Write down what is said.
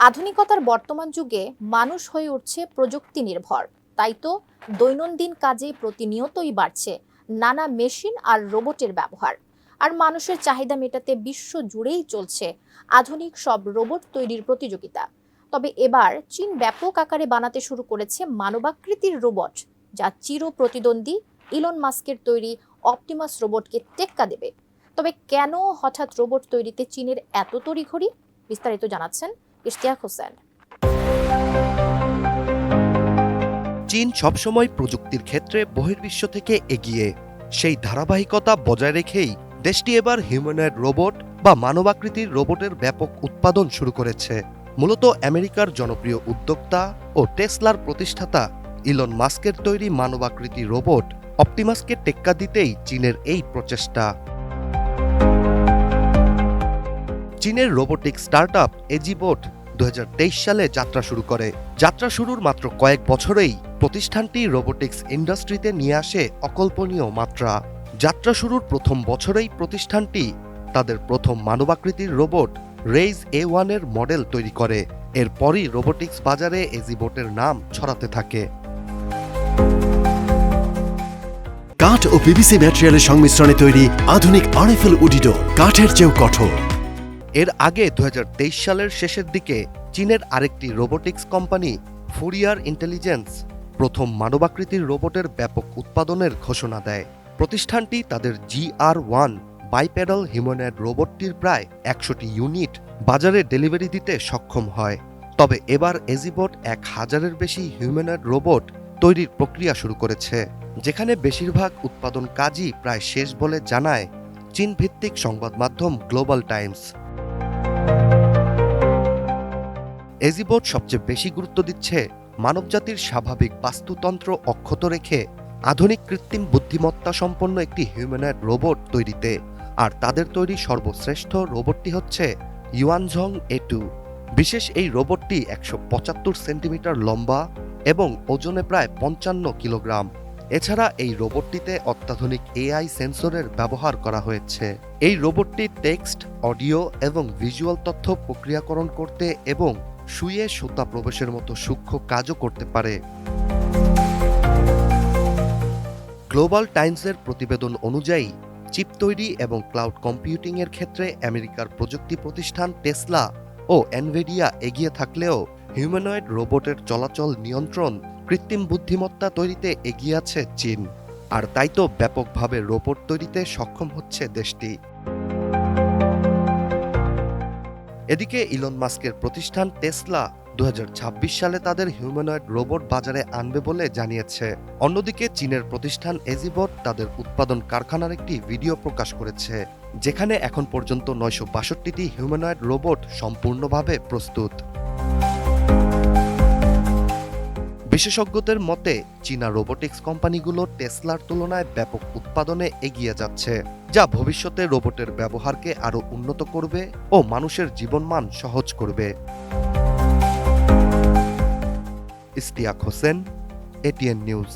আধুনিকতার বর্তমান যুগে মানুষ হয়ে উঠছে প্রযুক্তি নির্ভর। তাই তো দৈনন্দিন কাজে প্রতিনিয়তই বাড়ছে নানা মেশিন আর রোবটের ব্যবহার। আর মানুষের চাহিদা মেটাতে বিশ্ব জুড়েই চলছে আধুনিক সব রোবট তৈরির প্রতিযোগিতা। তবে এবার চীন ব্যাপক আকারে বানাতে শুরু করেছে মানবাকৃতির রোবট, যা চির প্রতিদ্বন্দ্বী ইলন মাস্কের তৈরি অপটিমাস রোবটকে টেক্কা দেবে। তবে কেন হঠাৎ রোবট তৈরিতে চীনের এত তড়িঘড়ি, বিস্তারিত জানাচ্ছেন ইশতিয়াক হোসেন। চীন সবসময় প্রযুক্তির ক্ষেত্রে বহির্বিশ্ব থেকে এগিয়ে। সেই ধারাবাহিকতা বজায় রেখেই দেশটি এবার হিউম্যানয়েড রোবট বা মানবাকৃতির রোবটের ব্যাপক উৎপাদন শুরু করেছে। মূলত আমেরিকার জনপ্রিয় উদ্যোক্তা ও টেসলার প্রতিষ্ঠাতা ইলন মাস্কের তৈরি মানবাকৃতি রোবট অপটিমাসকে টেক্কা দিতেই চীনের এই প্রচেষ্টা। চীনের রোবোটিক স্টার্টআপ এজিবোট 2023 সালে যাত্রা শুরু করে। যাত্রা শুরুর মাত্র কয়েক বছরেই প্রতিষ্ঠানটি রোবোটিক্স ইন্ডাস্ট্রিতে নিয়ে আসে অকল্পনীয় মাত্রা। যাত্রা শুরুর প্রথম বছরেই প্রতিষ্ঠানটি তাদের প্রথম মানবাকৃতির রোবট রেইজ A1 এর মডেল তৈরি করে। এরপরই রোবোটিক্স বাজারে এজিবোটের নাম ছড়াতে থাকে। কাঠ ও পিভিসি ম্যাটেরিয়ালের সংমিশ্রণে তৈরি আধুনিক আরএফএল উডিডো, কাঠের চেয়েও কঠোর। এর আগে 2023 সালের শেষের দিকে চীনের আরেকটি রোবোটিক্স কোম্পানি ফুরিয়ার ইন্টেলিজেন্স প্রথম মানবাকৃতির রোবটের ব্যাপক উৎপাদনের ঘোষণা দেয়। প্রতিষ্ঠানটি তাদের GR1 বাইপ্যাডাল হিউম্যানয়েড রোবটটির প্রায় 100টি ইউনিট বাজারে ডেলিভারি দিতে সক্ষম হয়। তবে এবার এজিবোট 1000-এর বেশি হিউম্যানয়েড রোবট তৈরির প্রক্রিয়া শুরু করেছে, যেখানে বেশিরভাগ উৎপাদন কাজই প্রায় শেষ বলে জানায় চীন ভিত্তিক সংবাদ মাধ্যম গ্লোবাল টাইমস। এজিবোট সবচেয়ে বেশি গুরুত্ব দিচ্ছে মানবজাতির স্বাভাবিক বাস্তুতন্ত্র অক্ষত রেখে আধুনিক কৃত্রিম বুদ্ধিমত্তা সম্পন্ন একটি হিউম্যানয়েড রোবট তৈরিতে। আর তাদের তৈরি সর্বশ্রেষ্ঠ রোবটটি হচ্ছে ইউয়ানঝং A2। বিশেষ এই রোবটটি 175 সেন্টিমিটার লম্বা এবং ওজনে প্রায় 55 কিলোগ্রাম। এছাড়া এই রোবটটিতে অত্যাধুনিক AI সেন্সরের ব্যবহার করা হয়েছে। এই রোবটটি টেক্সট, অডিও এবং ভিজুয়াল তথ্য প্রক্রিয়াকরণ করতে এবং শুয়ে সুতা প্রবেশের মতো সূক্ষ্ম কাজও করতে পারে। গ্লোবাল টাইমসের প্রতিবেদন অনুযায়ী চিপ তৈরি এবং ক্লাউড কম্পিউটিংয়ের ক্ষেত্রে আমেরিকার প্রযুক্তি প্রতিষ্ঠান টেসলা ও এনভিডিয়া এগিয়ে থাকলেও হিউম্যানয়েড রোবটের চলাচল নিয়ন্ত্রণ, কৃত্রিম বুদ্ধিমত্তা তৈরিতে এগিয়ে আছে চীন। আর তাই তো ব্যাপকভাবে রোবট তৈরিতে সক্ষম হচ্ছে দেশটি। এদিকে ইলন মাস্কের প্রতিষ্ঠান টেসলা 2026 সালে তাদের হিউম্যানয়েড রোবট বাজারে আনবে বলে জানিয়েছে। অন্যদিকে চীনের প্রতিষ্ঠান এজিবোট তাদের উৎপাদন কারখানার একটি ভিডিও প্রকাশ করেছে, যেখানে এখন পর্যন্ত 962টি হিউম্যানয়েড রোবট সম্পূর্ণভাবে প্রস্তুত। বিশেষজ্ঞদের মতে চীনা রোবোটিক্স কোম্পানিগুলো টেসলার তুলনায় ব্যাপক উৎপাদনে এগিয়ে যাচ্ছে, যা ভবিষ্যতে রোবটের ব্যবহারকে আরও উন্নত করবে ও মানুষের জীবনমান সহজ করবে। Ishtiaq Hossain, ATN news.